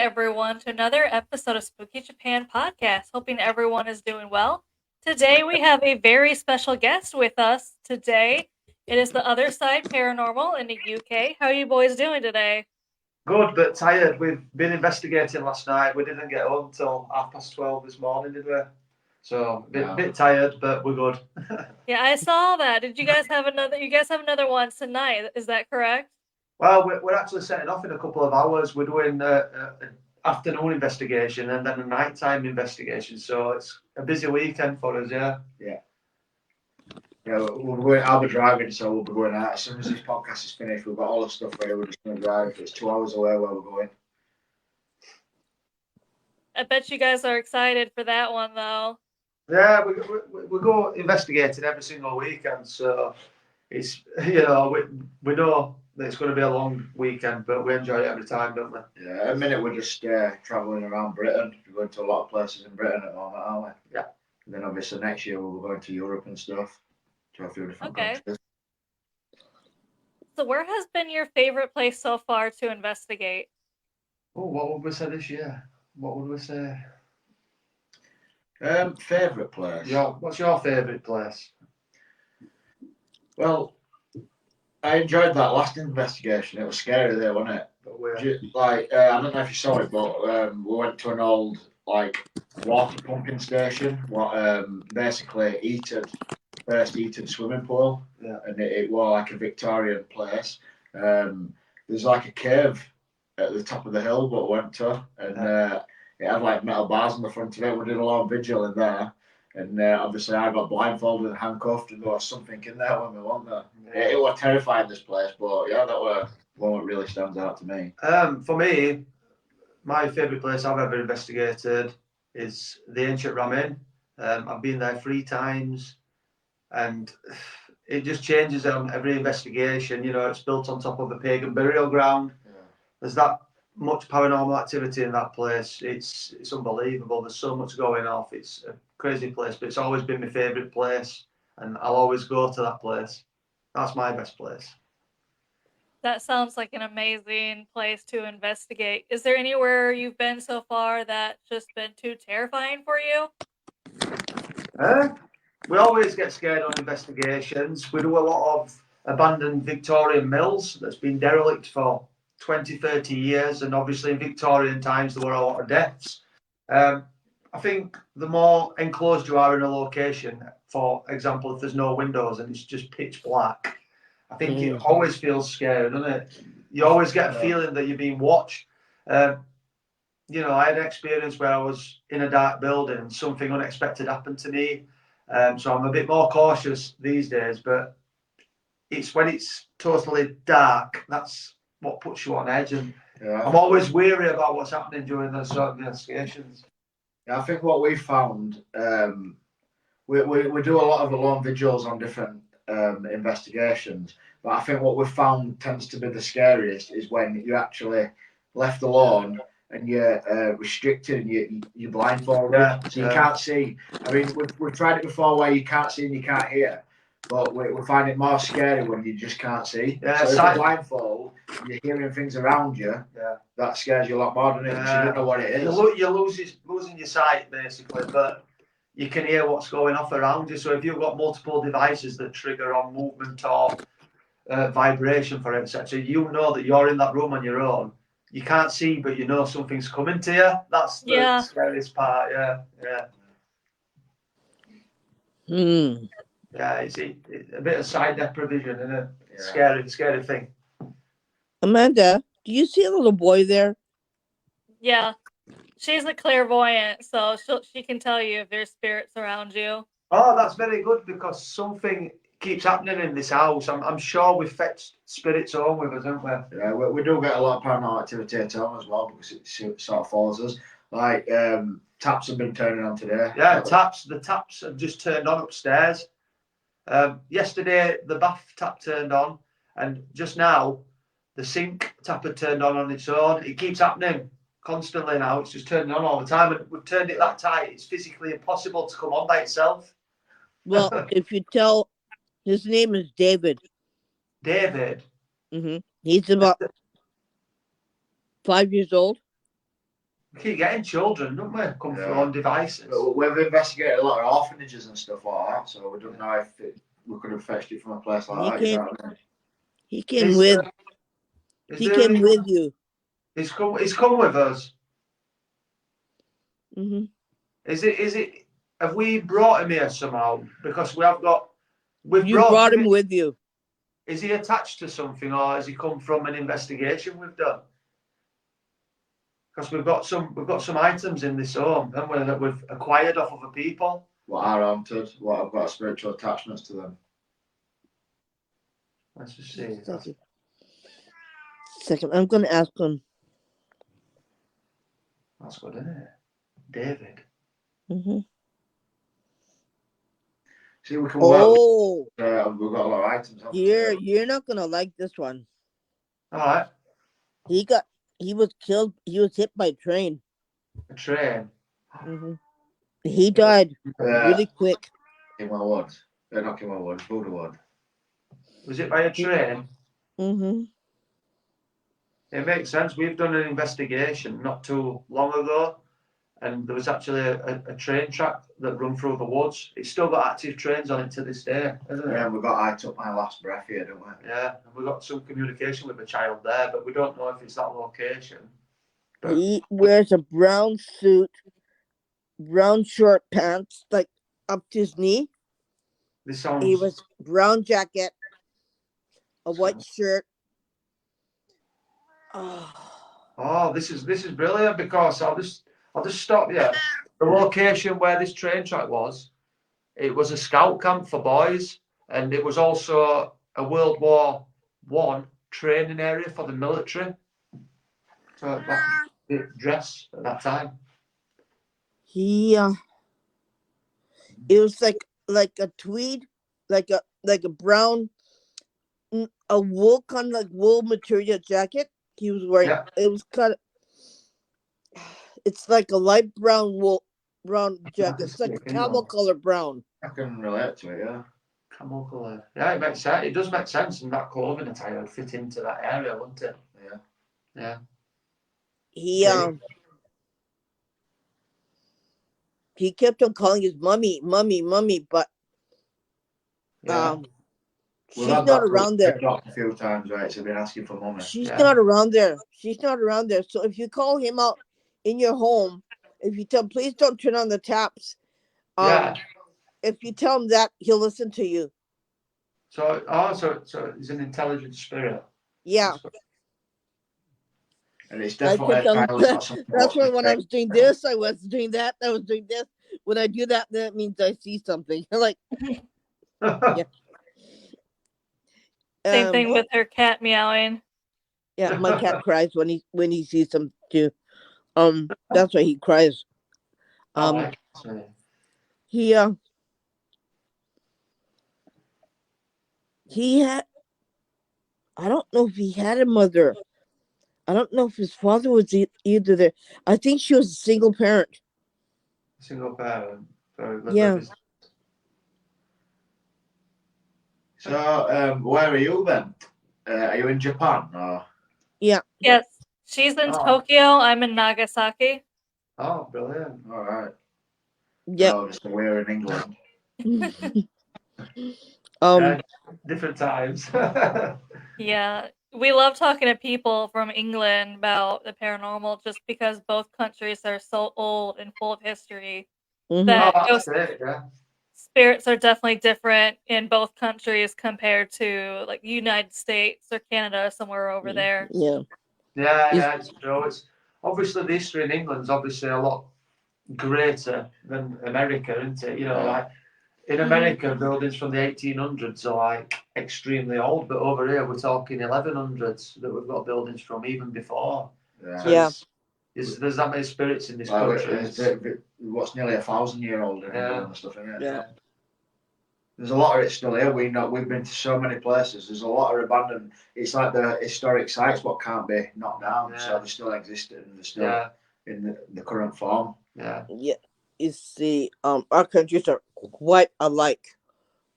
everyone to another episode of Spooky Japan Podcast. Hoping everyone is doing well. Today we have a very special guest with us. Today it is the Other Side Paranormal in the UK. How are you boys doing today? Good, but tired. We've been investigating last night. We didn't get home till 12:30 this morning, did we? So bit tired, but we're good. Yeah, I saw that. Did you guys have another? You guys have another one tonight? Is that correct? Well, we're actually setting off in a couple of hours. We're doing an afternoon investigation and then a nighttime investigation. So it's a busy weekend for us, yeah. Yeah, I'll be driving, so we'll be going out. As soon as this podcast is finished, we've got all the stuff ready. We're just going to drive. It's 2 hours away where we're going. I bet you guys are excited for that one, though. Yeah, we go investigating every single weekend. So it's, we know that it's going to be a long weekend, but we enjoy it every time, don't we? Yeah, at the minute we're just travelling around Britain. We're going to a lot of places in Britain at the moment, aren't we? Yeah. And then obviously next year we'll be going to Europe and stuff. To a few different countries. So where has been your favorite place so far to investigate? Oh, what would we say this year? What would we say? Favourite place? What's your favourite place? Well, I enjoyed that last investigation. It was scary there, wasn't it? I don't know if you saw it, but we went to an old water pumping station. Basically first Eton swimming pool. Yeah. And it was like a Victorian place. There's like a cave at the top of the hill what we went to, and it had like metal bars on the front of it. We did a lot of vigil in there, and obviously I got blindfolded and handcuffed, and there was something in there when we went there. Yeah. It was terrifying, this place, but yeah, that was one that really stands out to me. For me, my favourite place I've ever investigated is the Ancient Ramen. I've been there 3 times, and it just changes on every investigation. It's built on top of a pagan burial ground. Yeah. There's that much paranormal activity in that place. It's unbelievable. There's so much going off. It's a crazy place, but it's always been my favourite place, and I'll always go to that place. That's my best place. That sounds like an amazing place to investigate. Is there anywhere you've been so far that's just been too terrifying for you? We always get scared on investigations. We do a lot of abandoned Victorian mills that's been derelict for 20, 30 years. And obviously in Victorian times, there were a lot of deaths. I think the more enclosed you are in a location, for example, if there's no windows and it's just pitch black, I think it always feels scary, doesn't it? You always get a feeling that you're being watched. I had an experience where I was in a dark building and something unexpected happened to me. So I'm a bit more cautious these days, but it's when it's totally dark, that's what puts you on edge. And I'm always weary about what's happening during those sort of investigations. Yeah, I think what we found, we do a lot of alone vigils on different investigations, but I think what we've found tends to be the scariest is when you're actually left alone and you're restricted and you're blindfolded, so you can't see. I mean, we've tried it before where you can't see and you can't hear, but we find it more scary when you just can't see. Yeah, so if you're blindfold, you're hearing things around you. Yeah, that scares you a lot more than it. You don't know what it is. You're losing your sight basically, but you can hear what's going off around you. So if you've got multiple devices that trigger on movement or vibration, for etc., you know that you're in that room on your own. You can't see, but you know something's coming to you. That's the scariest part. Yeah. Yeah, it's a bit of sight deprivation, isn't it? Yeah. Scary thing. Amanda, do you see a little boy there? Yeah, she's a clairvoyant, so she can tell you if there's spirits around you. Oh, that's very good because something keeps happening in this house. I'm sure we've fetched spirits home with us, haven't we? Yeah, we do get a lot of paranormal activity at home as well because it sort of follows us. Like taps have been turning on today. Yeah, the taps have just turned on upstairs. Yesterday the bath tap turned on, and just now the sink tap had turned on its own. It keeps happening constantly now. It's just turning on all the time, and we've turned it that tight. It's physically impossible to come on by itself. Well, if you tell, his name is David. David. He's about 5 years old. We keep getting children, don't we? Come through Yeah. on devices. But we've investigated a lot of orphanages and stuff like that, so we don't know if we could have fetched it from a place like He that. You came- know what I mean? He came Is with. there- is He there came any- with you. He's come with us. Hmm. Is it? Have we brought him here somehow? Because we've You brought him with you. Is he attached to something, or has he come from an investigation we've done? Because we've got some items in this home, haven't we, that we've acquired off other people. What are haunted, what have got spiritual attachments to them. Let's just see. Second, I'm gonna ask him. That's good, isn't it? David. Hmm. See, we can work Oh, with, we've got a lot of items. haven't we? you're not gonna like this one. All right. He was killed. He was hit by a train. A train. Hmm. He died really quick. Kimwell Wood. Not Kimwell Wood, Buddha Wood. Was it by a train? Hmm. It makes sense. We've done an investigation not too long ago, and there was actually a train track that run through the woods. It's still got active trains on it to this day, hasn't it? Yeah, we've got I Took My Last Breath here, don't we? Yeah, and we got some communication with a child there, but we don't know if it's that location. But He wears a brown suit, brown short pants, like up to his knee. this sounds. He was brown jacket, a white shirt. Oh, this is brilliant, because I'll just stop you. The location where this train track was, it was a scout camp for boys, and it was also a World War I training area for the military. So that the dress at that time. He it was like a tweed, like a brown, a wool kind of like wool material jacket. He was wearing. Yeah. It was kind of. It's like a light brown jacket. It's like a camel color brown. I can relate to it, yeah. Camel colour. Yeah, it makes sense. It does make sense, and that clothing attire would fit into that area, wouldn't it? Yeah. Yeah. He kept on calling his mummy, but Yeah. We've she's had not that around there. a few times, right? So been asking for money. She's Yeah. not around there. She's not around there. So if you call him out in your home, if you tell, please don't turn on the taps. Yeah. If you tell him that, he'll listen to you. So he's an intelligent spirit. Yeah. And it's I definitely think a kind of that's why when I was doing this, I was doing that. I was doing this. When I do that, that means I see something. Like Yeah. Same thing with her cat meowing. Yeah, my cat cries when he sees them too. That's why he cries. He had. I don't know if he had a mother. I don't know if his father was either there. I think she was a single parent. Single parent. Yeah. So, where are you then? Are you in Japan or? Yes. She's in Oh. Tokyo. I'm in Nagasaki. Oh, brilliant. All right. Yeah. So obviously we're in England. Different times. Yeah. We love talking to people from England about the paranormal just because both countries are so old and full of history. Mhm. That Oh, ghost that's it, yeah. spirits are definitely different in both countries compared to like United States or Canada, somewhere over there. Yeah. Yeah, it's true. It's obviously the history in England's obviously a lot greater than America, isn't it? You know, Yeah. like in America, buildings from the 1800s are like extremely old, but over here we're talking 1100s that we've got buildings from even before. Yeah. So Yeah. there's that many spirits in this Like, country. what's nearly 1,000-year-old in Yeah. England and stuff, isn't it? Yeah. There's a lot of it still here. We've been to so many places. There's a lot of abandoned. It's like the historic sites what can't be knocked down. Yeah. So they still exist and they're still Yeah, in the current form. yeah, Yeah. You see, our countries are quite alike.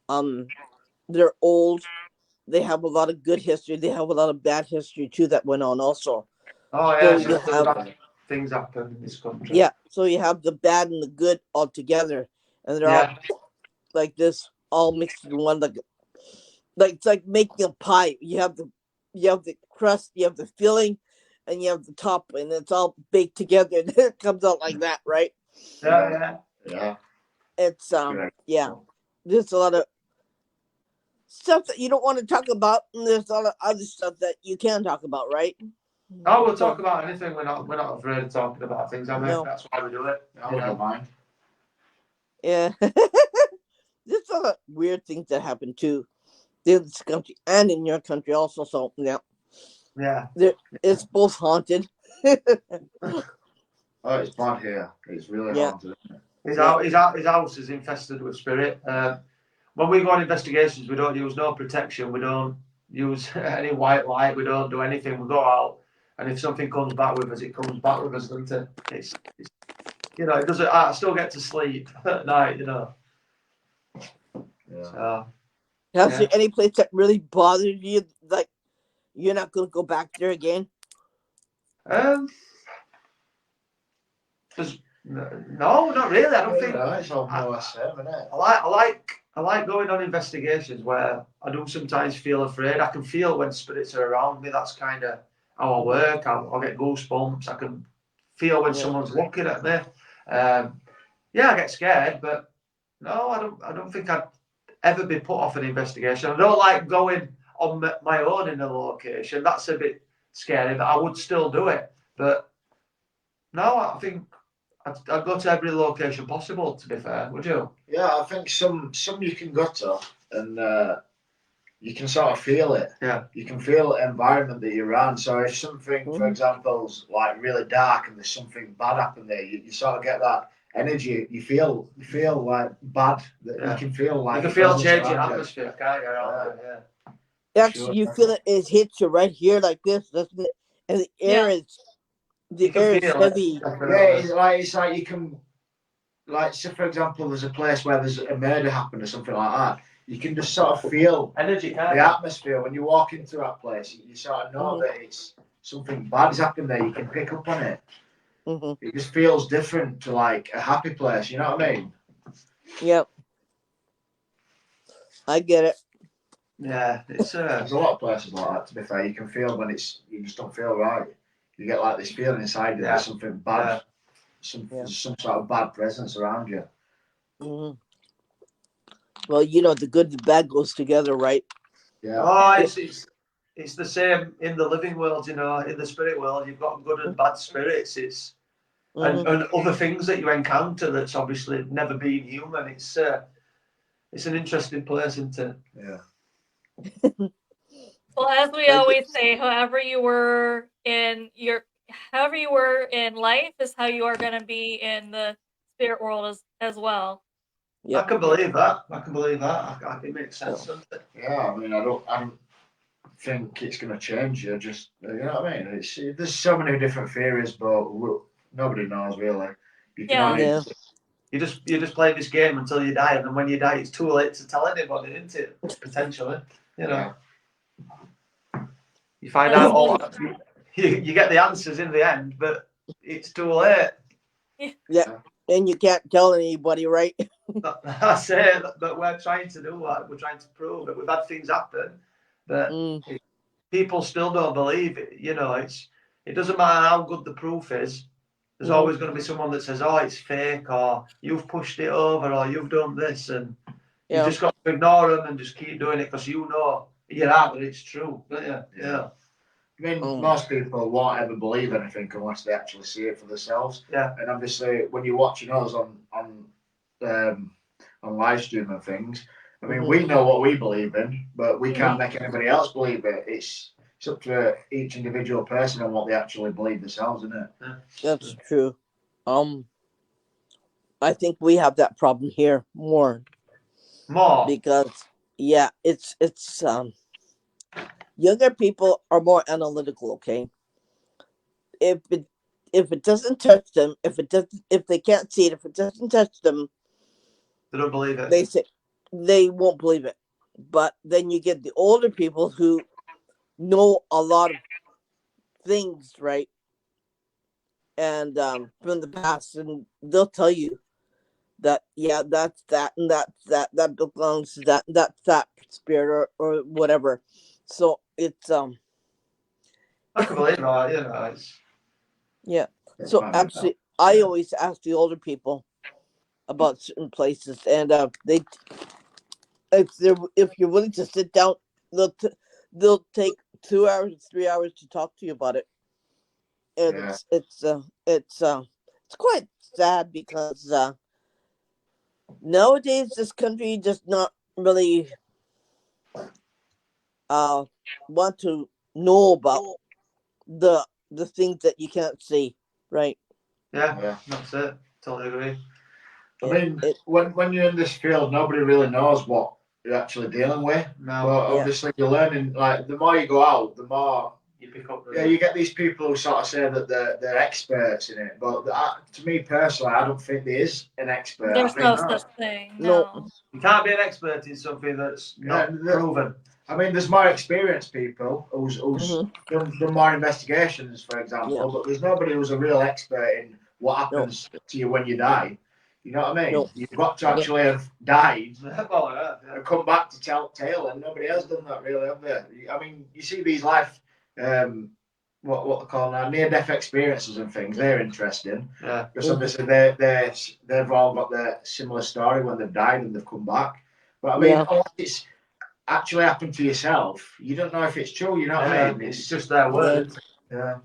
They're old. They have a lot of good history. They have a lot of bad history too that went on also. Oh yeah, So you have things happen in this country. Yeah, so you have the bad and the good all together, and they're Yeah. all like this, all mixed in one. Like it's like making a pie. You have the crust, you have the filling, and you have the top, and it's all baked together, and it comes out like that, right? Yeah. Yeah. It's yeah. There's a lot of stuff that you don't want to talk about, and there's a lot of other stuff that you can talk about, right? Oh, we'll talk about anything. We're not afraid of talking about things. I mean, No. that's why we do it. I wouldn't mind. Yeah. There's a lot of weird things that happen too in this country and in your country also. So yeah, Yeah. it's both haunted. Oh, it's bad here. It's really Yeah. haunted. His house is infested with spirit. When we go on investigations, we don't use no protection. We don't use any white light. We don't do anything. We go out, and if something comes back with us, it comes back with us, doesn't it? It's it doesn't. I still get to sleep at night. Yeah. So, Has there any place that really bothered you, like you're not going to go back there again? no, not really. I don't think. It's all more or less same, isn't it? I like going on investigations where I do sometimes feel afraid. I can feel when spirits are around me. That's kind of how I work. I'll get goosebumps. I can feel when someone's looking at me. Yeah, I get scared, but no, I don't think I'd ever be put off an investigation. I don't like going on my own in a location. That's a bit scary, but I would still do it. But no, I think I'd go to every location possible, to be fair. Would you? Yeah, I think some you can go to and you can sort of feel it. Yeah. You can feel the environment that you're around. So if something, for example, is like really dark and there's something bad happening there, you sort of get that energy. You feel like bad. Yeah. You can feel like You can feel changing atmosphere, can't you? Yeah. Actually, you feel it hits you right here like this, doesn't it? And the air is heavy. Yeah, it's like you can, like, say for example, there's a place where there's a murder happened or something like that. You can just sort of feel energy, the atmosphere when you walk into that place. You sort of know that it's something bad has happened there. You can pick up on it. It just feels different to like a happy place. You know what I mean? Yep. I get it. Yeah, it's there's a lot of places like that. To be fair, you can feel when you just don't feel right. You get like this feeling inside you that there's something bad, some sort of bad presence around you. Well, the good and the bad goes together, right? Yeah. Oh, it's the same in the living world. In the spirit world, you've got good and bad spirits. It's and other things that you encounter that's obviously never been human. It's an interesting place, isn't it? Yeah. Well, as we always say, however you were in life is how you are going to be in the spirit world as well. I can believe that. It makes sense, doesn't it? Yeah, I mean, I don't think it's going to change you. Just you know what I mean? There's so many different theories, but nobody knows really. You just play this game until you die, and then when you die, it's too late to tell anybody, isn't it? Potentially, Yeah. You find out you get the answers in the end, but it's too late. Yeah, and you can't tell anybody, right? That's it. But we're trying to do that. We're trying to prove that we've had things happen, but people still don't believe it. It doesn't matter how good the proof is. There's always going to be someone that says, "Oh, it's fake," or "You've pushed it over," or "You've done this," and you just got to ignore them and just keep doing it because you're out that it's true. Yeah. I mean, most people won't ever believe anything unless they actually see it for themselves. Yeah. And obviously, when you're watching us on live stream and things, I mean, we know what we believe in, but we can't make anybody else believe it. It's up to each individual person and what they actually believe themselves, isn't it? Yeah. That's true. I think we have that problem here more because it's younger people are more analytical. Okay, if it doesn't touch them, if they can't see it, if it doesn't touch them, they don't believe it. They say they won't believe it. But then you get the older people who know a lot of things, right? and from the past, and they'll tell you that that's that and that belongs to that's that spirit or whatever. So it's I can believe that, you know. It's, yeah. It's So fine, actually, I Yeah. always ask the older people about certain places, and they if you're willing to sit down, they'll take 2 hours, 3 hours to talk to you about it, and Yeah. it's quite sad because nowadays this country does not really want to know about the things that you can't see, right? yeah, Yeah. that's it. Totally agree. I mean, It when you're in this field, nobody really knows what you're actually dealing with. No, But Yeah. obviously, you're learning. Like the more you go out, the more you pick up. yeah, you get these people who sort of say that they're experts in it. But to me personally, I don't think there is an expert. There's I no think such thing. No. No. You can't be an expert in something that's not proven. I mean, there's more experienced people who's Mhm. done more investigations, for example. Yeah. But there's nobody who's a real expert in what happens to you when you die. You know what I mean? No. You've got to Yeah. actually have died Well, yeah. and come back to tell tale, and nobody has done that really, have they? I mean, you see these life, what they call now near-death experiences and things. They're interesting Yeah. because obviously they've all got their similar story when they've died and they've come back. But I mean, Yeah. unless it's actually happened to yourself, you don't know if it's true. You know what I mean? It's just their word. Yeah.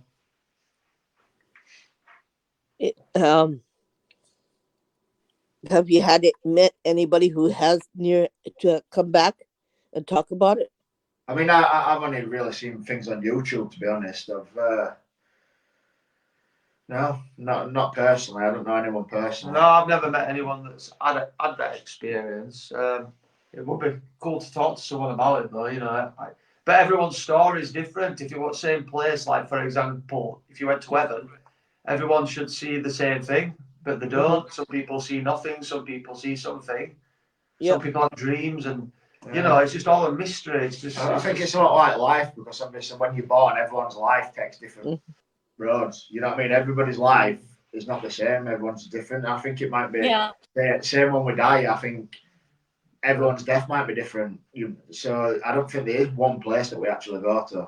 Have you met anybody who has near to come back and talk about it? I mean, I've only really seen things on YouTube, to be honest. No, not personally. I don't know anyone personally. No, I've never met anyone that's had that experience. It would be cool to talk to someone about it, though. You know, but everyone's story is different. If you're at the same place, like for example, if you went to heaven, everyone should see the same thing, but they don't. Some people see nothing. Some people see something. Yep. Some people have dreams, and you know, it's just all a mystery. It's just. I think it's a lot like life because obviously when you're born, everyone's life takes different roads. You know what I mean? Everybody's life is not the same. Everyone's different. I think it might be the same when we die. I think everyone's death might be different. So I don't think there is one place that we actually go to.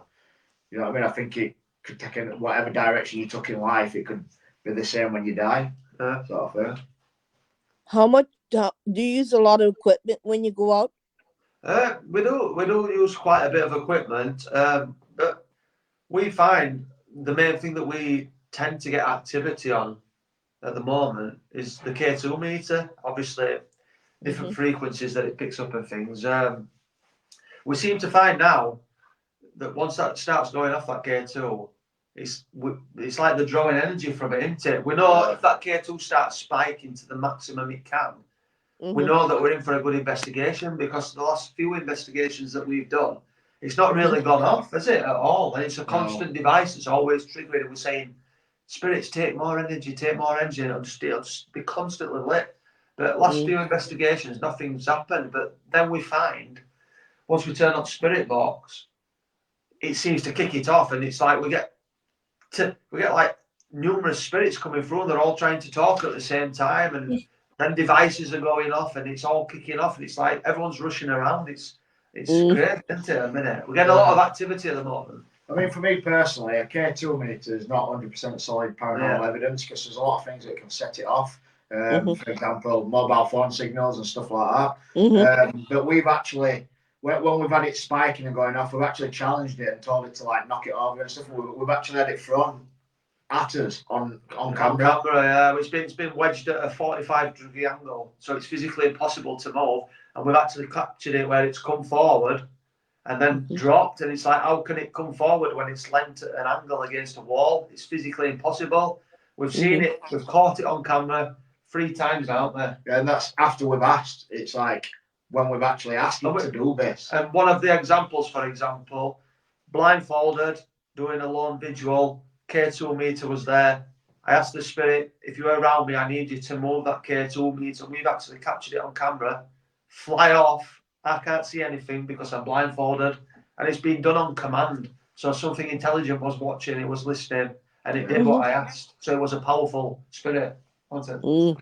You know what I mean? I think it could take in whatever direction you took in life. It could be the same when you die. Sort of thing. How much do you use a lot of equipment when you go out? We do use quite a bit of equipment, but we find the main thing that we tend to get activity on at the moment is the K2 meter. Obviously, different frequencies that it picks up and things. We seem to find now that once that starts going off that K2, it's like they're drawing energy from it, isn't it? We know if that K2 starts spiking to the maximum it can, we know that we're in for a good investigation because the last few investigations that we've done, it's not really gone off, has it, at all? And it's a constant device that's always triggering and we're saying, spirits, take more energy, and it'll just be constantly lit. But last few investigations, nothing's happened. But then we find, once we turn on Spirit Box, it seems to kick it off, and it's like we get like numerous spirits coming through, and they're all trying to talk at the same time, and then devices are going off, and it's all kicking off, and it's like everyone's rushing around. It's great, isn't it? At the minute, we're getting a lot of activity at the moment. I mean, for me personally, a K2 meter is not 100% solid paranormal evidence because there's a lot of things that can set it off. For example, mobile phone signals and stuff like that. But we've actually, when we've had it spiking and going off, we've actually challenged it and told it to like knock it over and stuff. We've actually had it thrown at us on camera. Yeah, it's been wedged at a 45-degree angle, so it's physically impossible to move. And we've actually captured it where it's come forward and then dropped, and it's like, how can it come forward when it's leant at an angle against a wall? It's physically impossible. We've seen it, we've caught it on camera 3 times, haven't we? Yeah, and that's after we've asked. It's like when we've actually asked it to do this. And one of the examples, for example, blindfolded, doing a lone vigil, K2 meter was there. I asked the spirit, if you're around me, I need you to move that K2 meter. We've actually captured it on camera, fly off. I can't see anything because I'm blindfolded, and it's been done on command. So something intelligent was watching, it was listening, and it did what I asked. So it was a powerful spirit, wasn't it? Mm.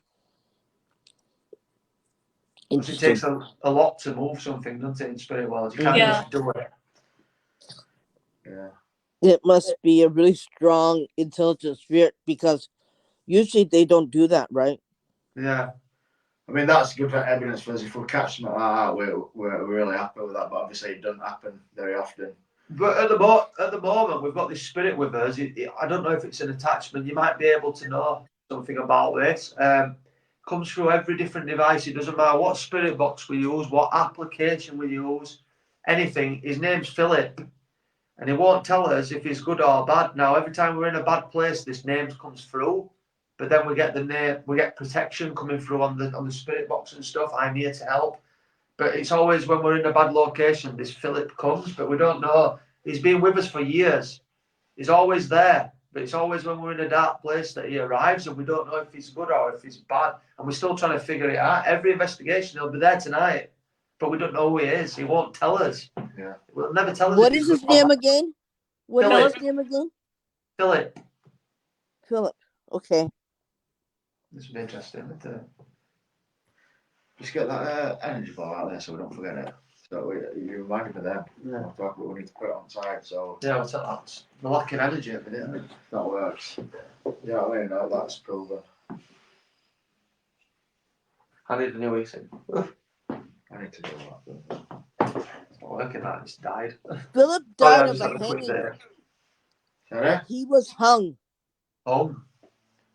Because it Interesting. takes a lot to move something, doesn't it, in spirit world? You can't Yeah. just do it. Yeah. It must be a really strong, intelligent spirit because usually they don't do that, right? Yeah. I mean, that's good evidence for us. If we catch something like that, we're really happy with that. But obviously, it doesn't happen very often. But at the moment, we've got this spirit with us. I don't know if it's an attachment. You might be able to know something about this. Comes through every different device. It doesn't matter what spirit box we use, what application we use, anything. His name's Philip, and he won't tell us if he's good or bad. Now, every time we're in a bad place, this name comes through. But then we get the name, we get protection coming through on the spirit box and stuff. I'm here to help. But it's always when we're in a bad location, this Philip comes, but we don't know. He's been with us for years. He's always there. But it's always when we're in a dark place that he arrives, and we don't know if he's good or if he's bad. And we're still trying to figure it out. Every investigation, he'll be there tonight, but we don't know who he is. He won't tell us. Yeah. We'll never tell us. What if is he's his good or name bad. again? What is Philip. his name again? Philip. Philip. Okay. This would be interesting. Just get that energy ball out there so we don't forget it. So you reminded me then. Yeah. We need to put it on side. So Yeah, what's that? We're lacking energy at the minute. that works. Yeah, I mean, that's proven. I need a new AC. I need to do that. It's not working. That it's died. Philip Oh, yeah, died I of just a had a quick hanging. day. Sorry? He was hung.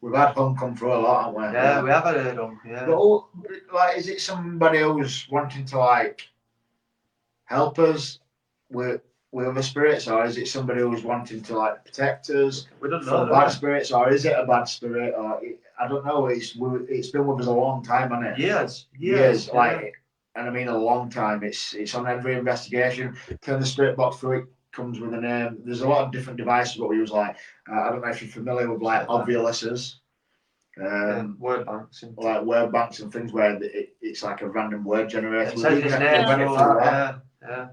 We've had home come through a lot, haven't we? Yeah, we have heard him. Yeah. But like, is it somebody who's wanting to like help us with other spirits, or is it somebody who's wanting to like protect us We don't know. from bad spirits, or is it a bad spirit? Or I don't know. It's been with us a long time, hasn't it? Years. Years, Yeah. like, and I mean a long time. It's on every investigation. Turn the spirit box through. It comes with a name. There's a lot of different devices what we use. Like I don't know if you're familiar with like Ovulus's. Word banks. Like word banks and things where it's like a random word generator. It says his name. Yeah. Yeah.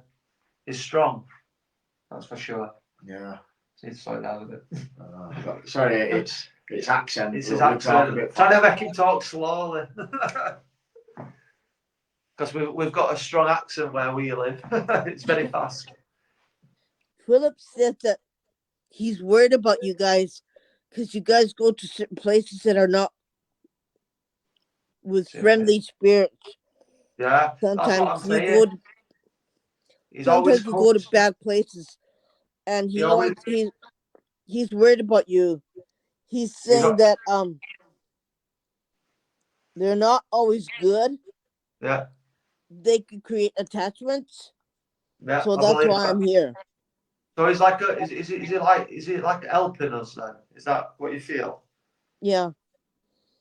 He's strong. That's for sure. Yeah. Need to slow it down a bit. Sorry, it's accent. It's his We talk a accent. bit Trying to fast. make him talk slowly. Because we've got a strong accent where we live. It's very fast. Philip said that he's worried about you guys because you guys go to certain places that are not with friendly spirits. Yeah, that's what I'm Sometimes you saying. go to, He's always sometimes you go to cooked. bad places, and He always- he's worried about you. He's saying not- that they're not always good. Yeah, They could create attachments. yeah. So I that's believe why that. I'm here. So he's like, is it like helping us then? Is that what you feel? Yeah.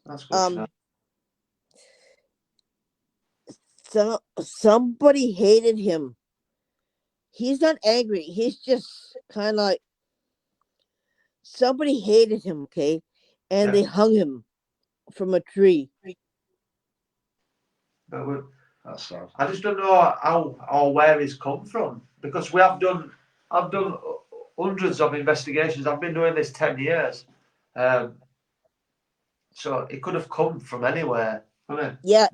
That's good to know. Somebody hated him. He's not angry. He's just kind of like somebody hated him, okay? And they hung him from a tree. But That's sad. I just don't know how or where he's come from because I've done hundreds of investigations. I've been doing this 10 years, so it could have come from anywhere, couldn't it? Yeah,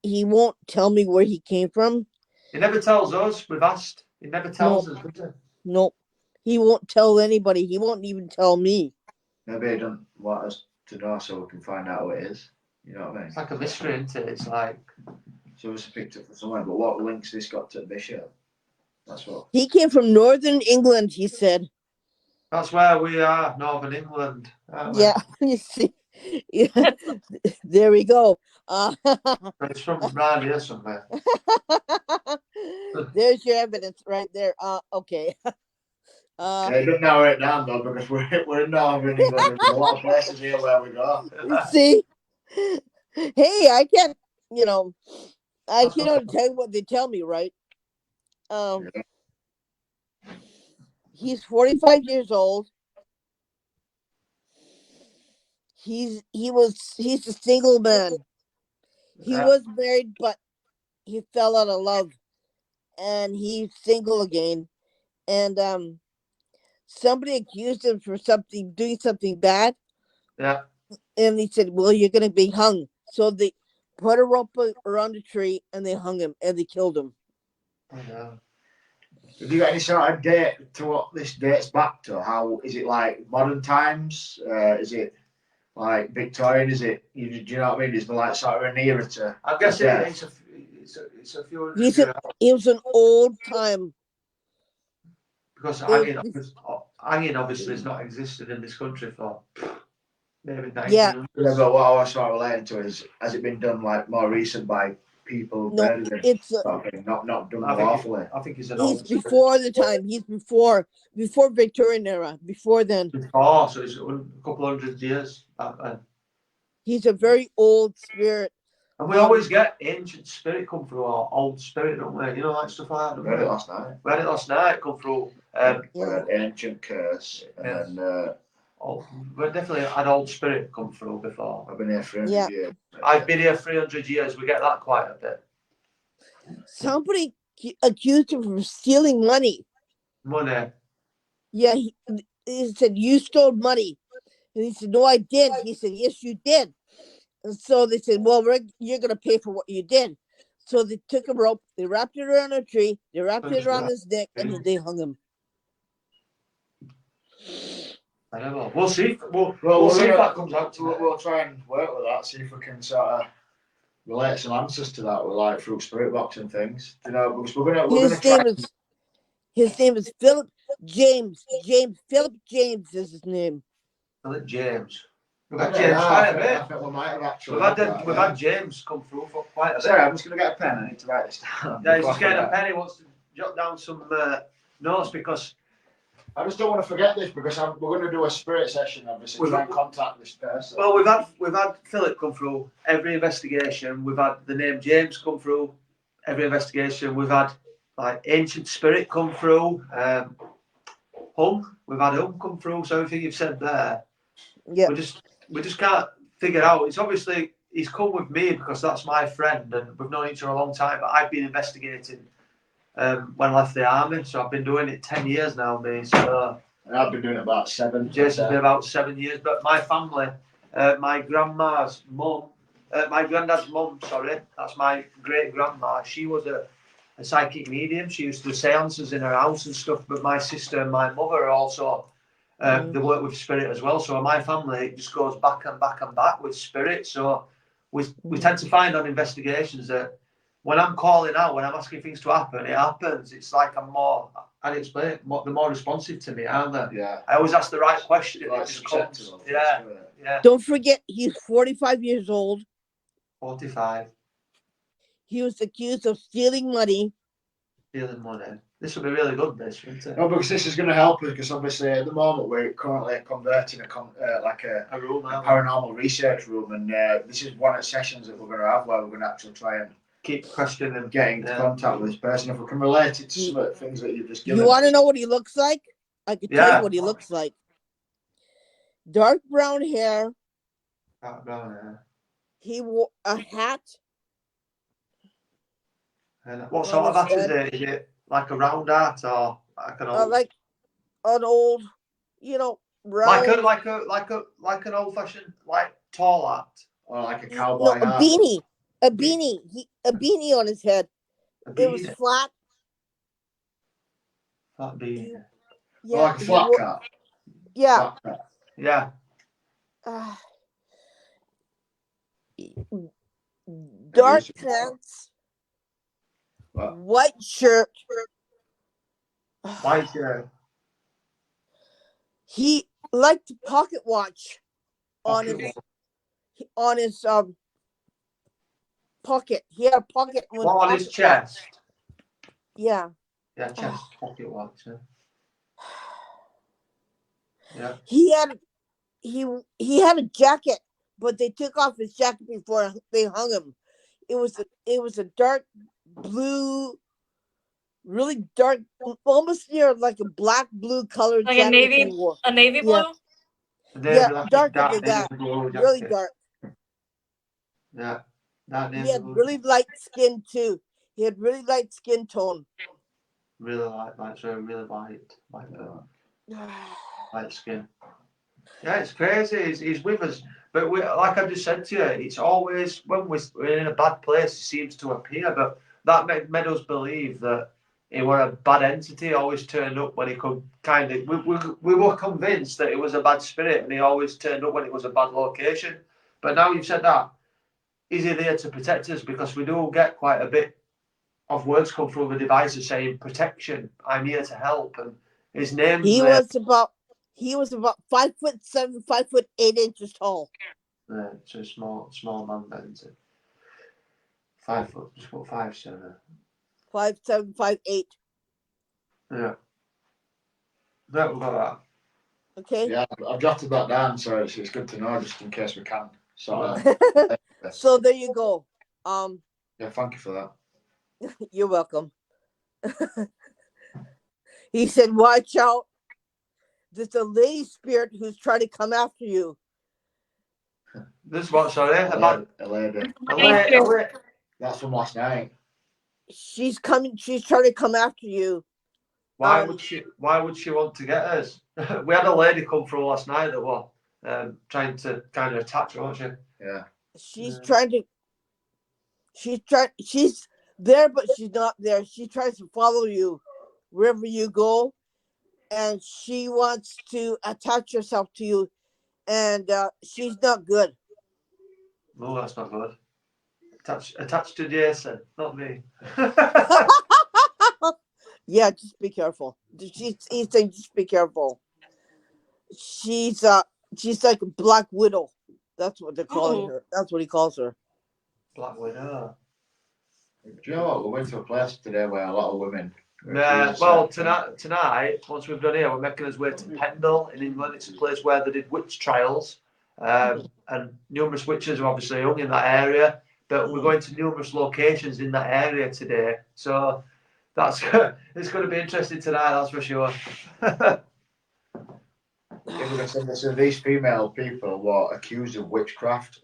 he won't tell me where he came from. He never tells us. We've asked. He never tells us, does he? Nope. He won't tell anybody. He won't even tell me. Maybe he doesn't want us to know so we can find out who it is. You know what I mean? It's like a mystery, isn't it? It's like So it's picked up from somewhere, but what links this got to Bishop? That's what. He came from Northern England, he said. that's where we are, Northern England. Aren't we? Yeah, you see. Yeah. There we go. But it's from around here somewhere. There's your evidence right there. Okay. Yeah, you don't narrow it down though because we're in Northern England. There's a lot of places here where we go. See? Hey, I can't, I can only tell you what they tell me, right? He's 45 years old. He's a single man. He was married, but he fell out of love, and he's single again. And somebody accused him for doing something bad, Yeah. and he said, "Well, you're gonna be hung." So they put a rope around the tree and they hung him and they killed him. I know. Have you got any sort of date to what this dates back to? How is it like modern times? Is it like Victorian? Is it do you know what I mean? Is there like sort of an era to? I guess Yeah. it's a few hundred He's years it was an old time. because It hanging obviously has not existed in this country for maybe 1900s. Yeah. Yeah, but what I was sort of relating to is, has it been done like more recent by people No, better than it's sort of thing, not done I think, lawfully? I think he's an he's old before the time. He's before Victorian era. Before then, before, so it's a couple hundred years back then. he's a very old spirit. And we always get ancient spirit come through, or old spirit, don't we? You know, like stuff like that. I Don't read we? it last night. We had it last night, come through. Yeah. Ancient curse, and then We definitely had old spirit come through before. I've been here for 100 Yeah. years. I've been here 300 years. We get that quite a bit. Somebody accused him of stealing money. Money. Yeah, he said, "You stole money," and he said, "No, I didn't." He said, "Yes, you did." And so they said, "Well, you're gonna pay for what you did." So they took a rope, they wrapped it around a tree, they wrapped it around his neck, and then they hung him. I don't know. We'll see. We'll Well, see if that comes out. We'll try and work with that, see if we can sort of relate some answers to that with like through spirit box and things. You know, because we're gonna try. His name is Philip James. Philip James is his name. Philip James. We've got James quite a bit. I think we might have actually. We've had James come through for quite a bit. Sorry, I'm just going to get a pen. I need to write this down. Yeah, he's just getting a pen. He wants to jot down some notes because I just don't want to forget this because we're going to do a spirit session. Obviously, try and contact this person. well, we've had Philip come through every investigation. We've had the name James come through every investigation. We've had like ancient spirit come through. We've had Hum come through. So everything you've said there, Yeah. we just can't figure out. It's obviously he's come with me because that's my friend and we've known each other a long time. But I've been investigating when I left the army, so I've been doing it 10 years now, me. So and I've been doing it about 7. Jason's been about 7 years. But my family, my grandma's mum, my granddad's mum, sorry, that's my great grandma. She was a psychic medium. She used to do seances in her house and stuff. But my sister and my mother are also. They work with spirit as well. So my family just goes back and back and back with spirit. So we tend to find on investigations that when I'm calling out, when I'm asking things to happen, it happens. It's like I'd explain it, they're more responsive to me, aren't they? Yeah. I always ask the right question. Like It just comes. Yeah. Don't forget, he's 45 years old. 45. He was accused of stealing money. Stealing money. This will be really good, this, won't it? No, because this is going to help us. Because obviously, at the moment, we're currently converting a room, a paranormal research room, and this is one of the sessions that we're going to have where we're going to actually try and keep questioning and getting into contact with this person. If we can relate it to some of the things that you've just given. You want to know what he looks like? I can tell you what he looks like. Dark brown hair. Dark brown hair. He wore a hat. And what sort of hat is it? Is it like a round hat or like an old? Like an old, round. Like an old fashioned tall hat. Or like a cowboy hat. A beanie. A beanie on his head. It was flat. Flat beanie. Yeah. Like a flat cap. Yeah. Yeah. Dark pants. White shirt. White shirt. He liked to pocket watch on his pocket. He had a pocket on his chest. Yeah. Yeah, chest pocket watch. Yeah. He had a jacket, but they took off his jacket before they hung him. It was a dark blue, really dark, almost near like a black blue colored like jacket. a navy blue. Yeah, darker than that. Really dark. Yeah. He had really light skin too. He had really light skin tone. Really light, so really light. light skin. Yeah, it's crazy. He's with us. But like I just said to you, it's always when we're in a bad place, it seems to appear. But that made us believe that he were a bad entity, always turned up when he could kind of. We were convinced that it was a bad spirit and he always turned up when it was a bad location. But now you've said that, is he there to protect us? Because we do get quite a bit of words come through the devices saying protection, I'm here to help, and his name's He there. was about 5'7", 5'8" tall. It's a small man, then, isn't it? 5 foot, just put 5'7". 5'7", 5'8". Yeah. No, we've got that. Okay. Yeah, I've jotted that down, so it's good to know just in case we can. So, So there you go. yeah, thank you for that. You're welcome. He said, "Watch out. There's a lady spirit who's trying to come after you." This is what, sorry? About A lady. a lady. That's from last night. She's coming. She's trying to come after you. Why would she want to get us? We had a lady come through last night that was trying to kind of attach her, wasn't she? Yeah. She's trying to. She's there, but she's not there. She tries to follow you wherever you go, and she wants to attach herself to you, and she's not good. No, that's not good. Attached to Jason, not me. Yeah, just be careful. He's saying just be careful. She's like a Black Widow. That's what they're calling her. That's what he calls her. Black Widow. Do you know what? We went to a place today where a lot of women. Yeah, well, tonight, once we've done here, we're making us way to Pendle in England. It's a place where they did witch trials, and numerous witches are obviously hung in that area. But we're going to numerous locations in that area today, so that's it's going to be interesting tonight. That's for sure. So these female people were accused of witchcraft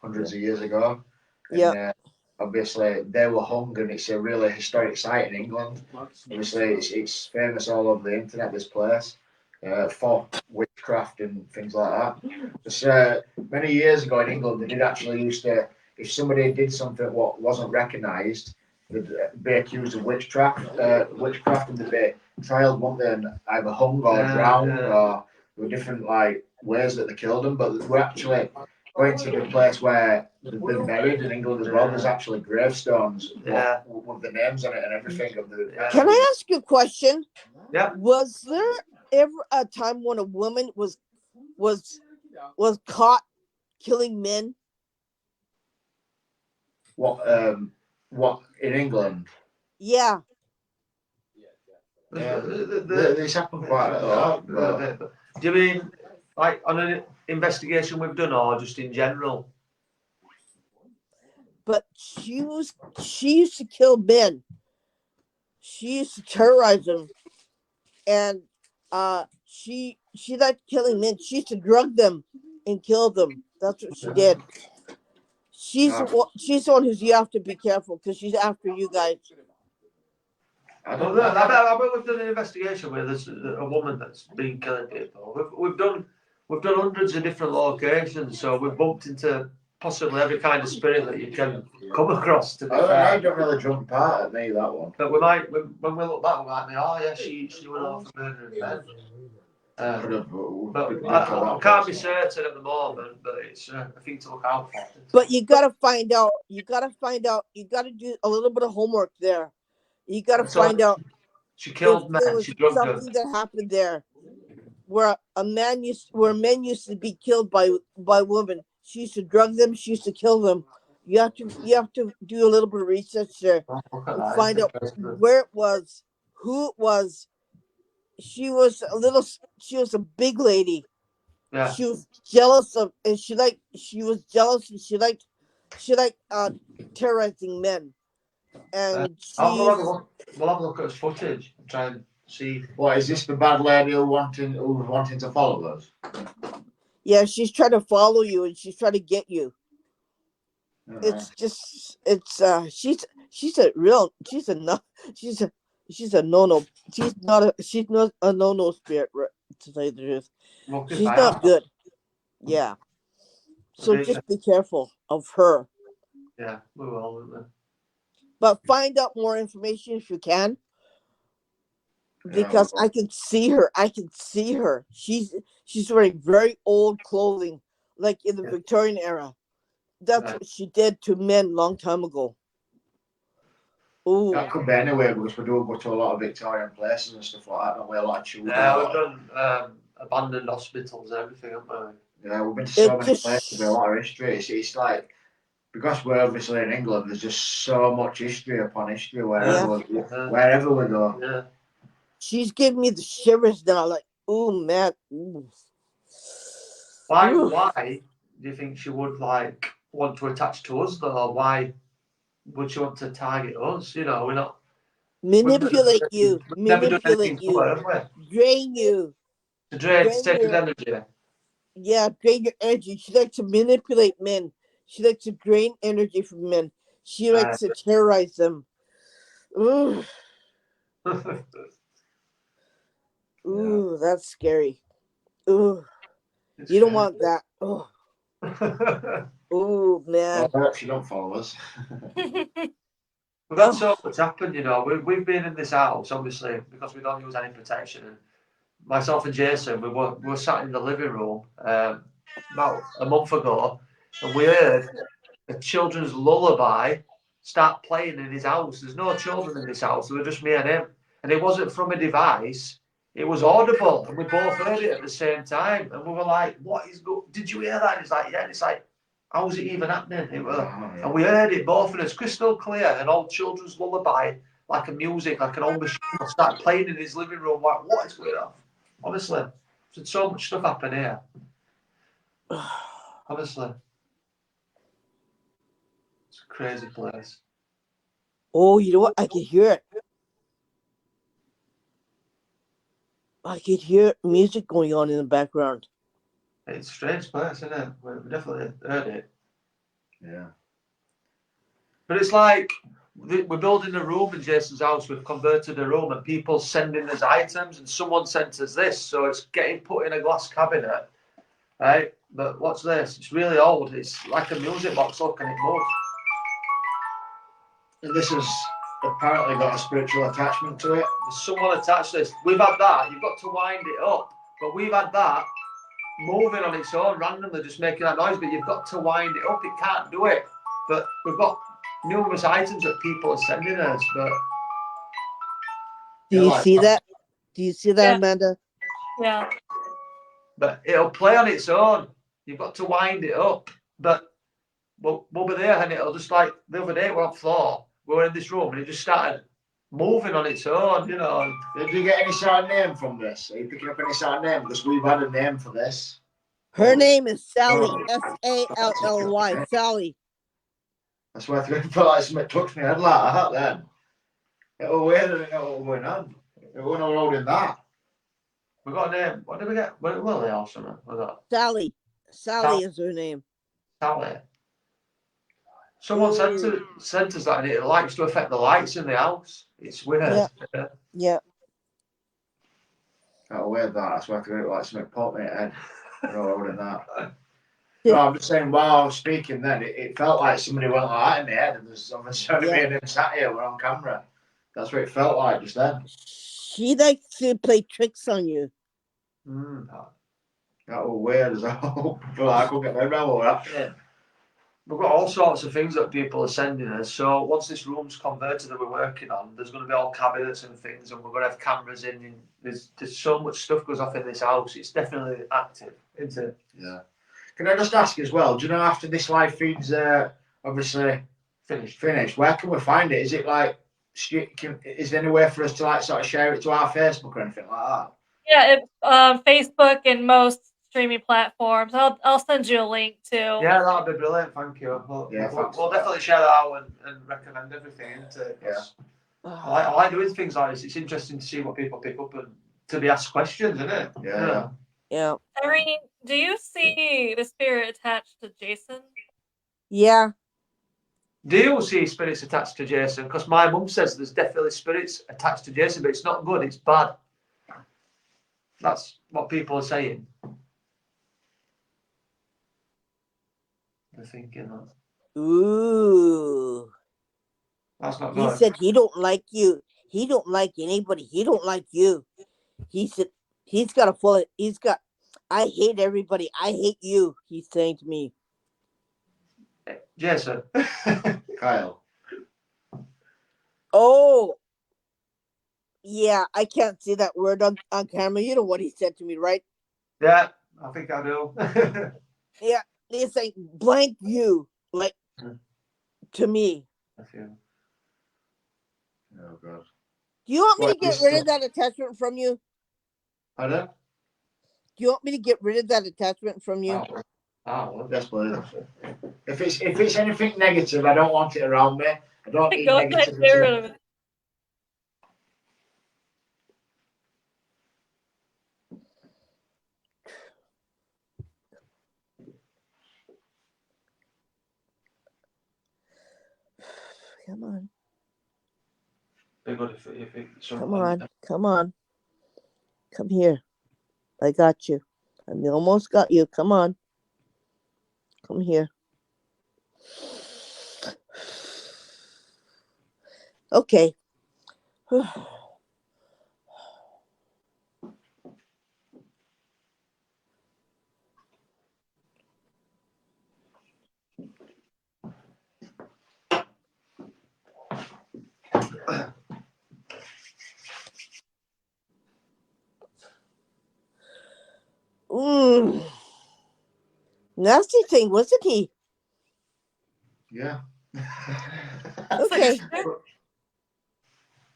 hundreds of years ago. Yeah. Obviously, they were hung, and it's a really historic site in England. Obviously, it's famous all over the internet, this place, for witchcraft and things like that. Just, many years ago in England, they did actually used to, if somebody did something what wasn't recognised, they'd be accused of witchcraft, and they'd be trialed, won't they, and either hung or drowned, or there were different ways that they killed them. But we're actually going to the place where they've been buried in England as well. There's actually gravestones with the names on it and everything. Can I ask you a question? Yeah. Was there ever a time when a woman was caught killing men? What in England? Yeah. This happened quite a lot. Do you mean like on an investigation we've done, or just in general? But she used to kill men. She used to terrorize them, and she liked killing men. She used to drug them and kill them. That's what she did. She's the one who's you have to be careful because she's after you guys. I bet we've done an investigation where there's a woman that's been killing people. We've done hundreds of different locations, so we've bumped into possibly every kind of spirit that you can come across. To be fair, I don't really jump out at me, that one. but we might, when we look back, we might be, oh yeah, she went off for murdering men. But I can't be certain at the moment, but it's a thing to look out for. But you gotta find out. You gotta do a little bit of homework there. You gotta find out. She killed men. She drugged them. Something that happened there, where men used to be killed by women. She used to drug them. She used to kill them. You have to do a little bit of research there and find out where it was, who it was. She was a big lady. Yeah. She was jealous of, and she was jealous, and she liked terrorizing men. And we'll have a look at his footage and try and see. What is this? The bad lady who was wanting to follow us? Yeah, she's trying to follow you, and she's trying to get you. She's a no-no. She's not a no-no spirit, to tell you the truth. Well, She's not good. Yeah. So Indeed. just be careful of her. Yeah, we will, won't we? But find out more information if you can. Yeah, Because well, I can see her. I can see her. She's wearing very old clothing, like in the Yeah. Victorian era. That's Right. what she did to men long time ago. Ooh. that could be anywhere because we do go to a lot of Victorian places and stuff like that, don't we? A lot of children. Yeah, we've done abandoned hospitals and everything, haven't we? Yeah, we've been to so It many just- places with a lot of history. It's like, because we're obviously in England, there's just so much history upon history wherever, wherever we go. Yeah. She's giving me the shivers now. Like, ooh, man. Ooh. Why? Ooh. Why do you think she would like want to attach to us though? Why would she want to target us? You know, we're not. Manipulate you. Never done anything Manipulate to you. her, have we? Drain you. To drain, Drain take his your- energy. Yeah, drain your energy. She likes to manipulate men. She likes to drain energy from men. She likes to terrorize them. Ooh. Ooh, that's scary. Ooh. You don't want that. Oh, ooh, man. Well, I hope she don't follow us. We've had so much happen, you know. We've been in this house, obviously, because we don't use any protection. And myself and Jason, we were sat in the living room about a month ago, and we heard a children's lullaby start playing in his house. There's no children in this house, there were just me and him. And it wasn't from a device, it was audible, and we both heard it at the same time. And we were like, what is did you hear that? And he's like, yeah. And it's like, how was it even happening? And we heard it both, and it's crystal clear. An old children's lullaby, like a music, like an old machine, start playing in his living room. Like, what is going on? Honestly, there's so much stuff happen here. Honestly, it's a crazy place. Oh, you know what? I can hear it. I can hear music going on in the background. It's a strange place, isn't it? We definitely heard it. Yeah. But it's like we're building a room in Jason's house. We've converted a room, and people sending us items. And someone sent us this, so it's getting put in a glass cabinet, right? But what's this? It's really old. It's like a music box. Look, and it moves. And this has apparently got a spiritual attachment to it. There's someone attached to this. We've had that. You've got to wind it up, but we've had that moving on its own randomly, just making that noise. But you've got to wind it up. It can't do it. But we've got numerous items that people are sending us. But Do you see that? Do you see that, Yeah. Amanda? Yeah. But it'll play on its own. You've got to wind it up. But we'll be there, and it'll just like the other day we're on the floor. We were in this room, and it just started moving on its own. You know. Did you get any sort of name from this? Are you picking up any sort of name? Because we've had a name for this. Her name is Sally. Sally. Sally. I swear to God, I felt like something touched my head like that then. It was weird, I didn't know what was going on. It wasn't loading that. We got a name. What did we get? Lily or something? We got Sally. Sally is her name. Sally. Someone sent us that, and it likes to affect the lights in the house. It's weird. Yeah. It was weird that. I swear to God, it was like something popped me in the head. No loading that. No, I'm just saying, while I was speaking then, it felt like somebody went like that in my head, and there's something showing me and him sat here, we're on camera. That's what it felt like just then. She likes to play tricks on you. That was weird as hell. I feel like I couldn't get my head around what happened. We've got all sorts of things that people are sending us. So once this room's converted that we're working on, there's going to be all cabinets and things, and we're going to have cameras in. And there's so much stuff goes off in this house. It's definitely active, isn't it? Yeah. Can I just ask as well, do you know after this live feed's obviously finished, where can we find it? Is it like, is there any way for us to like sort of share it to our Facebook or anything like that? Yeah, Facebook and most streaming platforms. I'll send you a link too. Yeah, that'd be brilliant. Thank you. We'll definitely share that out and recommend everything. I like doing things like this. It's interesting to see what people pick up and to be asked questions, isn't it? Yeah. Irene, do you see the spirit attached to Jason? Yeah. Do you see spirits attached to Jason? Because my mum says there's definitely spirits attached to Jason, but it's not good, it's bad. That's what people are saying. They're thinking that. Ooh. That's not He good. said he don't like you. He don't like anybody. He don't like you. He said he's got a full. He's got. I hate everybody. I hate you. He's saying to me. Jason. Kyle. Oh. Yeah, I can't say that word on camera. You know what he said to me, right? Yeah, I think I do. Yeah, he's saying blank you, like to me. I feel. Oh God. Do you want me Well, to get it's rid still- of that attachment from you? Pardon? Do you want me to get rid of that attachment from you? Oh, Yes, please. If it's anything negative, I don't want it around me. I don't need Go ahead, get rid negativity. of it. Come on, be good if it come on, come on. Come here. I got you. I almost got you. Come on. Come here. Okay. Mm. Nasty thing, wasn't he? Yeah. Okay.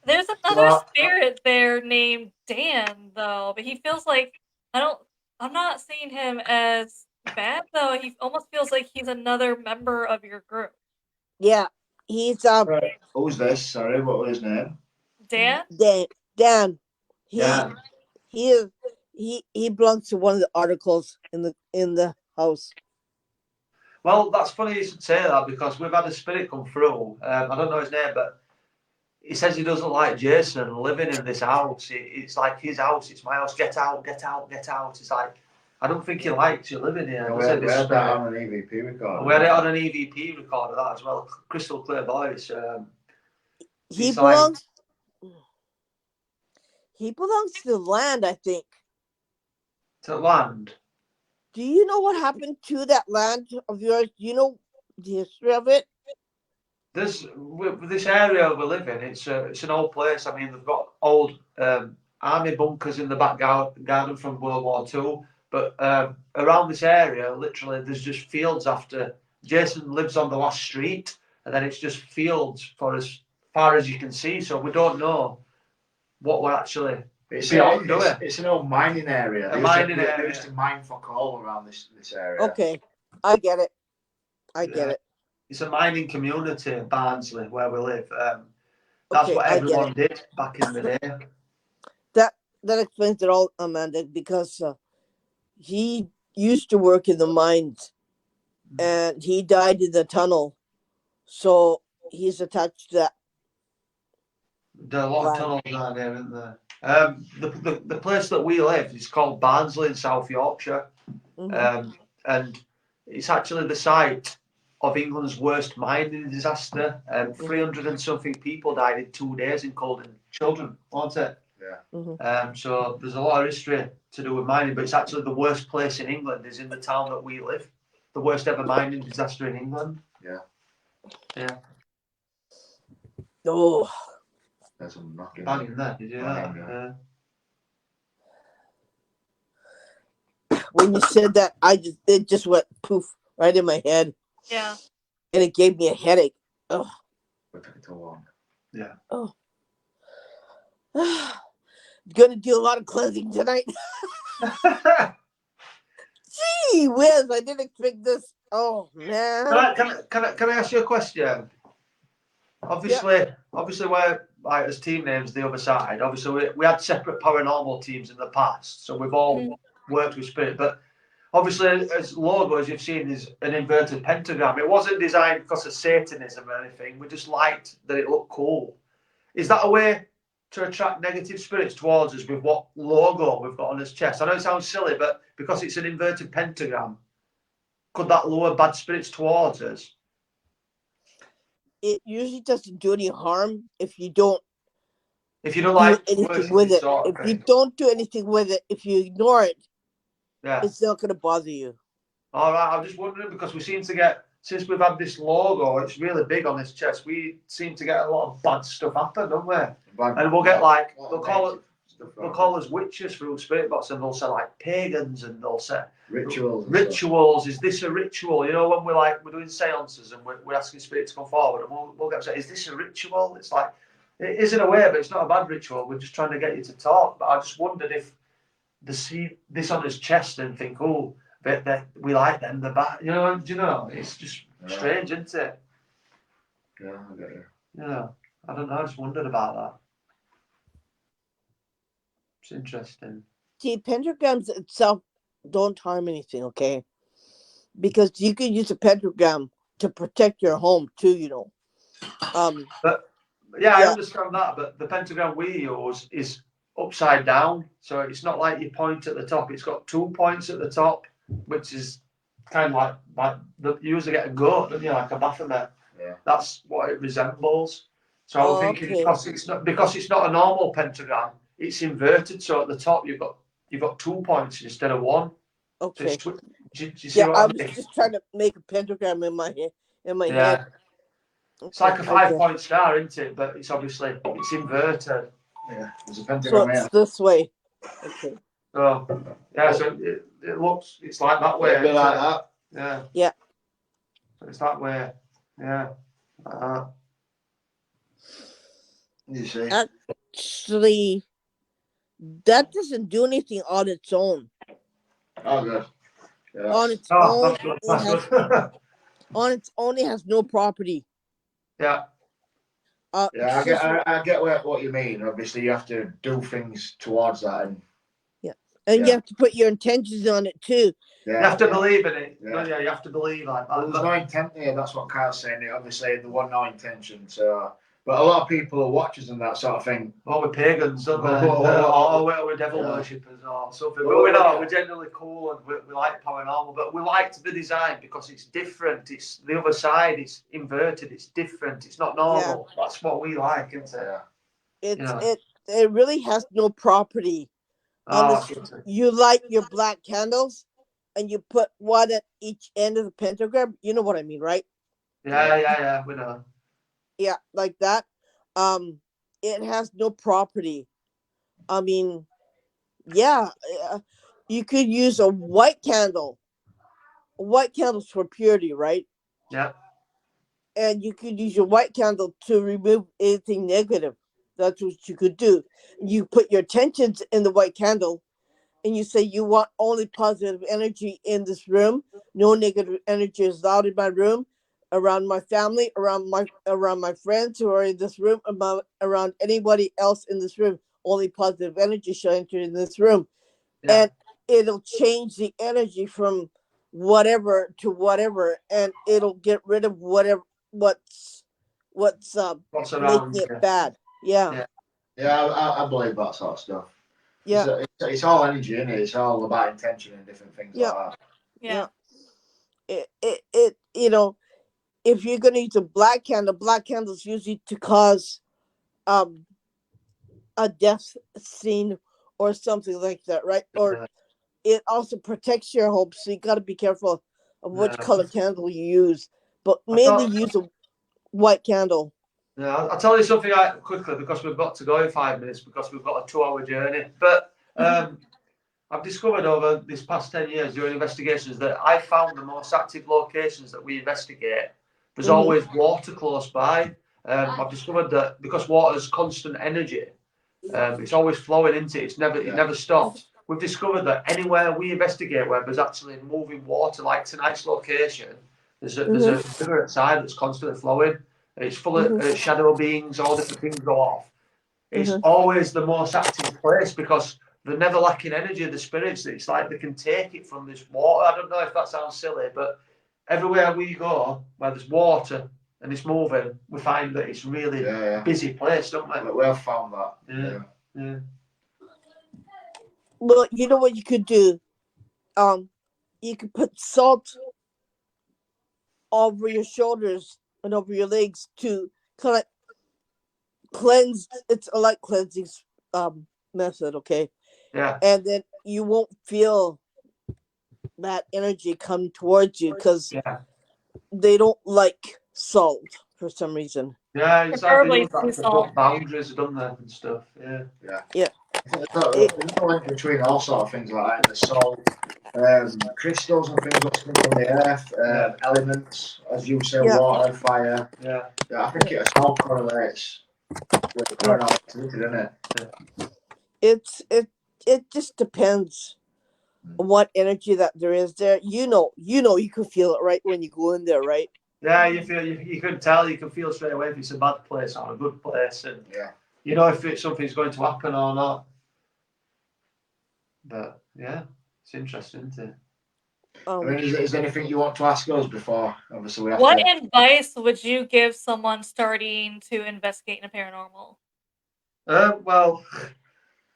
There's another spirit there named Dan, though, but he feels like I'm not seeing him as bad, though. He almost feels like he's another member of your group. Yeah. He's Right. Who's this? Sorry, what was his name? Dan? Dan. Yeah. He belongs to one of the articles in the house. Well, that's funny you should say that because we've had a spirit come through. I don't know his name, but he says he doesn't like Jason living in this house. It's like his house. It's my house. Get out, get out, get out. It's like, I don't think he likes you living here. We had that on an EVP recorder. We had it on an EVP recorder, that as well. Crystal clear voice. He it's like- belongs. He belongs to the land, I think. To land. Do you know what happened to that land of yours? Do you know the history of it? This area we live in, it's an old place. I mean, they've got old army bunkers in the back garden from World War II. But around this area, literally, there's just fields after. Jason lives on the last street, and then it's just fields for as far as you can see. So we don't know what we're actually beyond, do we? It's an old mining area. They used to mine for coal around this area. Okay, I get it. I get it. It's a mining community, Barnsley, where we live. That's Okay, what I get everyone did back in the day. That explains it all, Amanda, because he used to work in the mines and he died in the tunnel. So he's attached to that. There are a lot of tunnels down there, isn't there? The place that we live is called Barnsley in South Yorkshire. Mhm. And it's actually the site of England's worst mining disaster. 300 and something people died in 2 days, including children, wasn't it? Yeah. Mhm. So there's a lot of history to do with mining, but it's actually the worst place in England is in the town that we live. The worst ever mining disaster in England. Yeah. Yeah. Oh, There's some knocking. Banging there, did you hear that? Yeah. when you said that, it just went poof right in my head, Yeah. and it gave me a headache. Oh, We took it too long. Yeah. gonna do a lot of cleansing tonight. Gee whiz, I didn't expect this. Oh man. Can I ask you a question? Obviously, we're like as team names the other side. Obviously, we had separate paranormal teams in the past, so we've all worked with spirit. But obviously, as logo as you've seen is an inverted pentagram. It wasn't designed because of Satanism or anything. We just liked that it looked cool. Is that a way to attract negative spirits towards us with what logo we've got on his chest? I know it sounds silly, but because it's an inverted pentagram, could that lure bad spirits towards us? It usually doesn't do any harm if you don't If you don't do like anything worship with this it. sort of If you thing. don't do anything with it, if you ignore it, Yeah. it's not going to bother you. All right. I'm just wondering because we seem to get, since we've had this logo, it's really big on this chest. We seem to get a lot of bad stuff happen, don't we? And we'll get like they'll call us witches through Spirit Box, and they'll say like pagans, and they'll say Rituals. rituals. Is this a ritual? You know, when we're doing seances and we're asking Spirit to come forward, and we'll get upset. Is this a ritual? It's like it is in a way, but it's not a bad ritual. We're just trying to get you to talk. But I just wondered if they see this on his chest and think, oh, we like them. They're bad. You know? Do you know? It's just strange, isn't it? Yeah, I get you. Yeah. I don't know. I just wondered about that. It's interesting. See, pentagrams itself don't harm anything, okay? Because you can use a pentagram to protect your home too, you know. But yeah, I Yeah. understand that. But the pentagram we use is upside down, so it's not like you point at the top. It's got 2 points at the top, which is kind of like you usually get a goat, don't you? Like a Baphomet. Yeah. That's what it resembles. So I was thinking Okay. because it's not a normal pentagram, it's inverted. So at the top you've got 2 points instead of one. So Okay. it's do you see Yeah, what I I was mean? just trying to make a pentagram in my head. Yeah. It's like a Okay, I get 5-point star, isn't it? But it's obviously it's inverted. Yeah, there's a it. pentagram So here. it's this way. Okay. So yeah, so it looks it's like that way. A bit isn't like it? that. Yeah. Yeah. So it's that way. Yeah. Like that. You see. Actually, that doesn't do anything on its own. Oh, good. Yeah. On its Oh, own, that's good. it That's has, good. on its own, it has no property. Yeah. Yeah, it's just- I get what you mean. Obviously, you have to do things towards that, and and yeah. you have to put your intentions on it too. yeah, You have to yeah. believe in it. Yeah. No, yeah, you have to believe like Well, that. there's no intent here. That's what Kyle's saying. Obviously, there was no intention. So, but a lot of people who watch us and that sort of thing. Or we're pagans, don't we? Oh, Or we're devil yeah. worshippers or something. Oh, But we're not. yeah. We're generally cool and we like paranormal. But we like the design because it's different. It's the other side. It's inverted. It's different. It's not normal. That's what we like, isn't it? Yeah. It really has no property. Oh, You light your black candles, and you put one at each end of the pentagram. You know what I mean, right? yeah. We know. Yeah, like that. It has no property. I mean, yeah, you could use a white candle. White candles for purity, right? Yeah. And you could use your white candle to remove anything negative. That's what you could do. You put your intentions in the white candle, and you say you want only positive energy in this room. No negative energy is allowed in my room, around my family, around my friends who are in this room, around anybody else in this room. Only positive energy shall enter in this room, Yeah. and it'll change the energy from whatever to whatever, and it'll get rid of what's around making it you. bad. Yeah. Yeah, I believe that sort of stuff. Yeah. It's all energy, isn't it? It's all about intention and different things Yeah. like that. Yeah. It if you're gonna use a black candle is usually to cause a death scene or something like that, right? Or it also protects your home, so you got to be careful of which Yeah. color candle you use, but I mainly thought- use a white candle. Yeah, I'll tell you something quickly because we've got to go in 5 minutes because we've got a 2-hour journey. But I've discovered over this past 10 years doing investigations that I found the most active locations that we investigate, there's Mhm. always water close by. I've discovered that because water's constant energy, it's always flowing into it. It never stops. We've discovered that anywhere we investigate where there's actually moving water, like tonight's location, there's a river outside that's constantly flowing. It's full of shadow beings, all different things go off. It's always the most active place because they're never lacking energy, the spirits. It's like they can take it from this water. I don't know if that sounds silly, but everywhere we go where there's water, and it's moving, we find that it's really Yeah. busy place, don't we? We've found that. Yeah. Yeah. Well, you know what you could do? You could put salt over your shoulders and over your legs to kind of cleanse. It's a light cleansing method, okay? Yeah. And then you won't feel that energy come towards you because Yeah. they don't like salt for some reason. Yeah, it's like they Preferably use that sea to salt. put boundaries, don't they, and stuff. Yeah. Yeah. There's a link between all sort of things like that, and the salt, crystals and things that come from the earth, elements, as you say, Yeah. water, fire. Yeah. I think it all correlates with paranormal activity, doesn't it? It just depends on what energy that there is there. You know, you can feel it right when you go in there, right? Yeah, you feel you can tell, you can feel straight away if it's a bad place or a good place, and you know if something's going to happen or not. But yeah, it's interesting, isn't it? I mean, is there anything you want to ask us before? Obviously, we have What to. advice would you give someone starting to investigate in the paranormal? Well,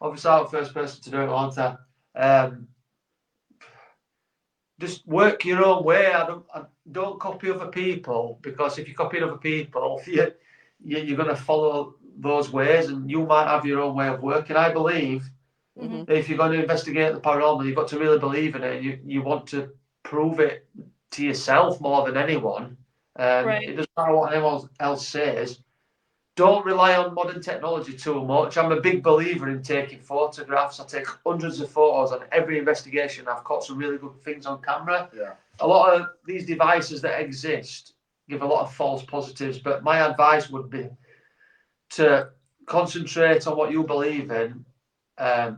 obviously I'm the first person to do it, aren't I? Just work your own way. I don't copy other people, because if you copy other people, you're going to follow those ways, and you might have your own way of working. I believe Mhm. that if you're going to investigate the paranormal, you've got to really believe in it. You want to prove it to yourself more than anyone. Right. It doesn't matter what anyone else says. Don't rely on modern technology too much. I'm a big believer in taking photographs. I take hundreds of photos on every investigation. I've caught some really good things on camera. Yeah. A lot of these devices that exist give a lot of false positives, but my advice would be to concentrate on what you believe in.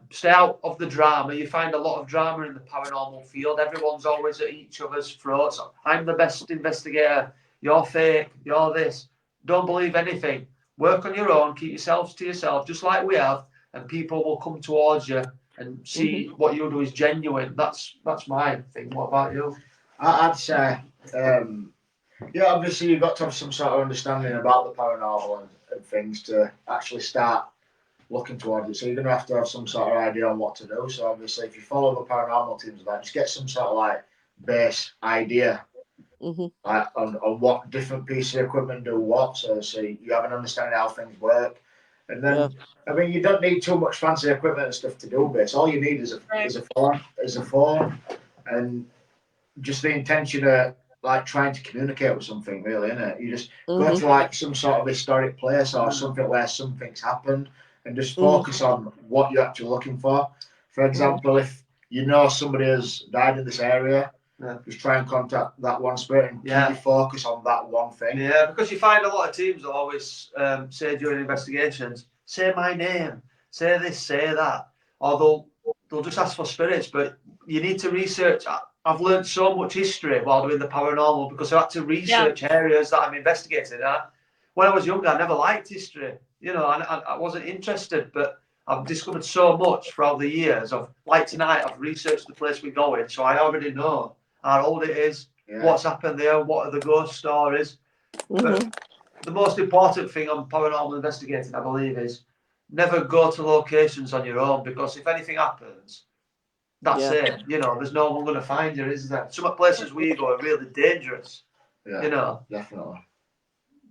Stay out of the drama. You find a lot of drama in the paranormal field. Everyone's always at each other's throats. I'm the best investigator. You're fake. You're this. Don't believe anything. Work on your own. Keep yourselves to yourself, just like we have, and people will come towards you and see what you do is genuine. That's my thing. What about you? I'd say, obviously you've got to have some sort of understanding about the paranormal and things to actually start looking towards it. So you're going to have some sort of idea on what to do. So obviously, if you follow the paranormal team's advice, get some sort of like base idea like on what different pieces of equipment do what. So you have an understanding how things work. And then, I mean, you don't need too much fancy equipment and stuff to do this. All you need is a phone, and just the intention of like trying to communicate with something, really, innit? You just go to like some sort of historic place or something where something's happened, and just focus on what you're actually looking for. For example, if you know somebody has died in this area, just try and contact that one spirit and keep your focus on that one thing. Yeah, because you find a lot of teams that always say during investigations, say my name, say this, say that, or they'll just ask for spirits. But you need to research. I've learned so much history while doing the paranormal, because I had to research areas that I'm investigating. When I was younger, I never liked history, and I wasn't interested, but I've discovered so much throughout the years. Like tonight, I've researched the place we're going, so I already know how old it is, what's happened there, what are the ghost stories. But the most important thing on paranormal investigating, I believe, is never go to locations on your own, because if anything happens, that's it. There's no one going to find you, is there? Some places we go are really dangerous. Definitely.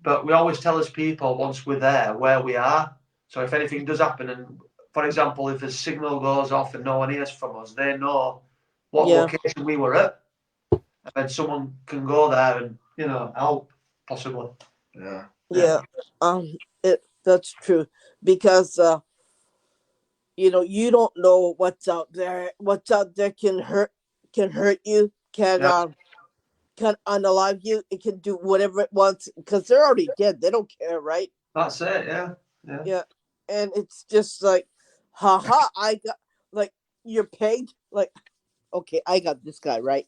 But we always tell us people once we're there where we are. So if anything does happen, and for example, if a signal goes off and no one hears from us, they know what location we were at, and someone can go there and help possibly. That's true, because you don't know what's out there. What's out there can hurt you, can unalive you. It can do whatever it wants, because they're already dead. They don't care, right? That's it. Yeah. And it's just like, haha, I got, like, you're pegged. Like, okay, I got this guy, right?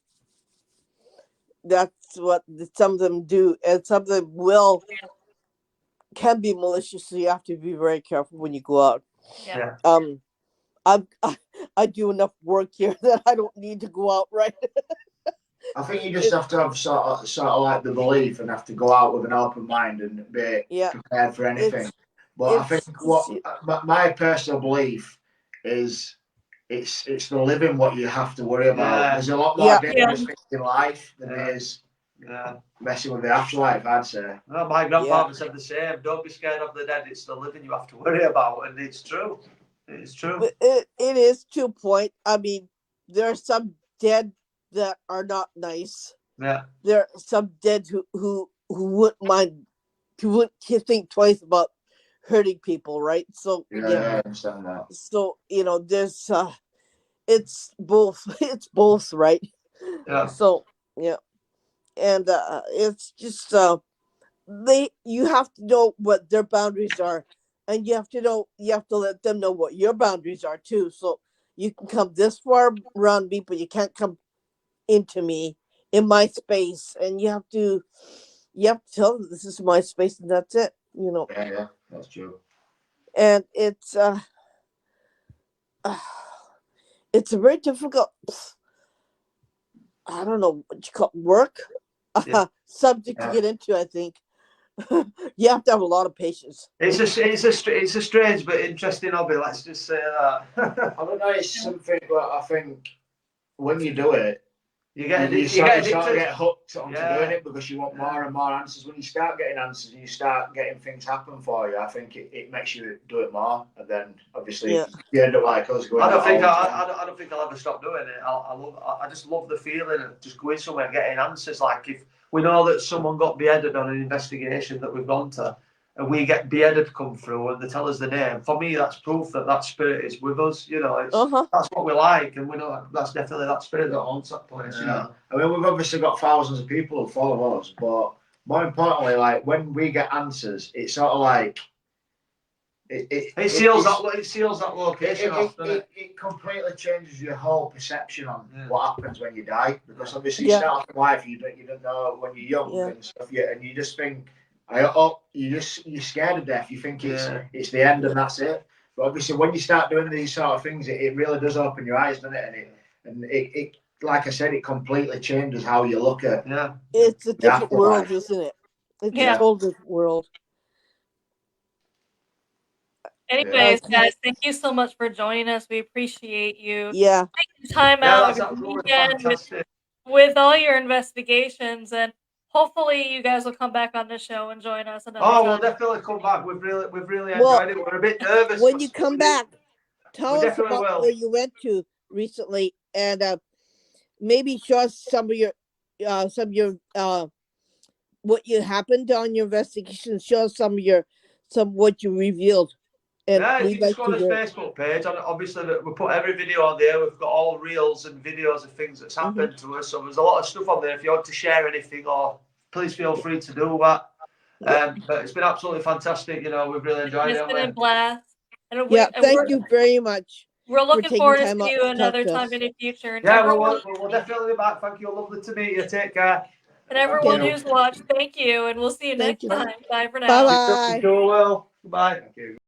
That's what some of them do, and some of them can be malicious. So you have to be very careful when you go out. Yeah. I do enough work here that I don't need to go out, right? I think you just have to have sort of like the belief and have to go out with an open mind and be Yeah, prepared for anything. it's But I think it's my personal belief is it's the living what you have to worry about. Yeah. There's a lot more Yeah. dangerous things in life than Yeah. there is Yeah. messing with the afterlife, I'd say. Well, my grandfather said the same. Don't be scared of the dead. It's the living you have to worry about, and it's true. It's true. it is to a point. I mean, there are some dead that are not nice. Yeah. There are some dead who wouldn't mind, who wouldn't think twice about hurting people, right? So Yeah, I understand that. so there's it's both it's both, right? Yeah. So yeah, and it's just you have to know what their boundaries are, and you have to let them know what your boundaries are too. So you can come this far around me, but you can't come into me in my space, and you have to tell them this is my space and that's it. Yeah, that's true. And it's it's a very difficult, I don't know what you call it, work Yeah. subject to Yeah. get into. I think you have to have a lot of patience. It's a strange but interesting hobby. Let's just say that. I don't know, it's something, but I think when you do it, you get you addicted. sort of get hooked onto Yeah. doing it because you want more and more answers. When you start getting answers and you start getting things happen for you, I think it makes you do it more. And then obviously you end up like us going. I don't think all the time. I don't think I'll ever stop doing it. I just love the feeling of just going somewhere and getting answers. Like if we know that someone got beheaded on an investigation that we've gone to, and we get beheaded come through and they tell us the name. For me, that's proof that that spirit is with us. It's that's what we like, and we know that's definitely that spirit that haunts that place. Yeah. I mean, we've obviously got thousands of people who follow us, but more importantly, like when we get answers, it's sort of like it seals that location off, doesn't it? It completely changes your whole perception on what happens when you die, because obviously Yeah. you start off in life, you don't know when you're young and stuff, and you just think, you're scared of death. You think it's the end and that's it. But obviously, when you start doing these sort of things, it really does open your eyes, doesn't it? And it like I said, it completely changes how you look at. Yeah. It's a different afterlife. world, isn't it? It's a whole different world. Anyways, guys, thank you so much for joining us. We appreciate you Yeah. taking time out of your weekend with all your investigations, and hopefully you guys will come back on the show and join us another time. We'll definitely come back. We've really enjoyed it. We're a bit nervous. When you come back, tell us definitely about will. where you went to recently, and maybe show us some of your what you happened on your investigation. Show us some what you revealed. And if you we'd just like go on to the hear. Facebook page, and obviously we put every video on there. We've got all reels and videos of things that's happened to us. So there's a lot of stuff on there. If you want to share anything, or please feel free to do that. But it's been absolutely fantastic. We've really enjoyed it. It's been a blast. And thank you very much. We're looking taking forward to time out see you to talk another to time us. in the future. And Yeah, we'll definitely be back. Thank you. Lovely to meet you. Take care. And everyone who's watched, thank you. And we'll see you next time. Bye for now. Bye-bye. You will. Bye. Thank you.